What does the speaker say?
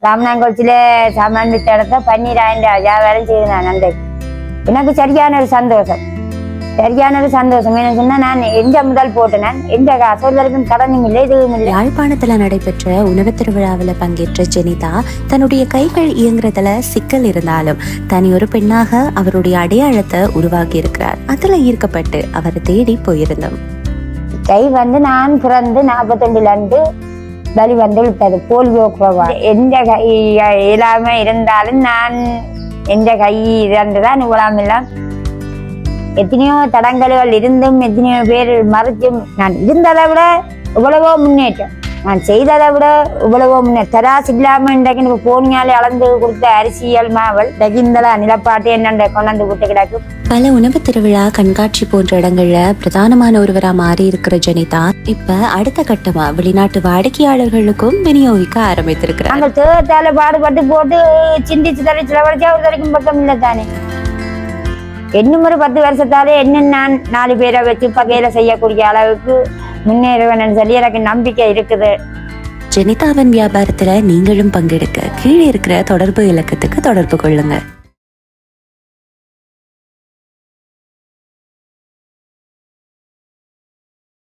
ராமநாங்குளத்தில சாமான் வித்த இடத்த 12,000 வியாபாரம் செய்தேன் அன்றைக்கு. எனக்கு சரியான ஒரு சந்தோஷம் என்ன சொன்னா, நான் எந்த முதல் போட்டேன், எந்த காசு ஒரு வரைக்கும் கடனும் இல்லை, இதுவும் இல்லை. யாழ்ப்பாணத்துல நடைபெற்ற உணவு திருவிழாவில் பங்கேற்ற ஜெனிதா தன்னுடைய கைகள் இயங்குறதுல சிக்கல் இருந்தாலும் தனி ஒரு பெண்ணாக அவருடைய அடையாளத்தை உருவாக்கி இருக்கிறார். அதுல ஈர்க்கப்பட்டு அவரை தேடி போயிருந்தோம். கை நான் பிறந்து 42 வலி விட்டது, போலியோ குறைவா. எந்த கை இல்லாம இருந்தாலும் நான் எந்த கை இறந்துதான் இவ்வளவுலாம். எத்தனையோ தடங்கல்கள் இருந்தும் எத்தனையோ பேர் மறைச்சும் நான் இருந்ததை விட இவ்வளவோ முன்னேற்றம், நான் செய்ததை விட இவ்வளவோ முன்னேற்றம். தராசு இல்லாம இன்றைக்கு போனியாலே அளந்து கொடுத்த அரிசியல் மாவல் தகிந்தல நிலப்பாட்டு என்னென்ன கொண்டாந்து விட்டு கிடக்கு. பல உணவு திருவிழா, கண்காட்சி போன்ற இடங்கள்ல பிரதானமான ஒருவரா மாறி இருக்கிற ஜெனிதா இப்ப அடுத்த கட்டமா வெளிநாட்டு வாடிக்கையாளர்களுக்கும் விநியோகிக்க ஆரம்பித்திருக்கிறார். நாங்கள் தேகத்தால பாடுபட்டு போட்டு சிந்திச்சு தர சிலவழிச்சா ஒரு தரைக்கும் பக்கம் இல்லை தானே. இன்னும் ஒரு 10 வருஷத்தாலே என்ன நான் 4 பேரை வச்சு பகையில செய்யக்கூடிய அளவுக்கு முன்னேறுவேன்னு சொல்லி எனக்கு நம்பிக்கை இருக்குது. ஜெனிதாவின் வியாபாரத்துல நீங்களும் பங்கெடுக்க கீழே இருக்கிற தொடர்பு இலக்கத்துக்கு தொடர்பு கொள்ளுங்க.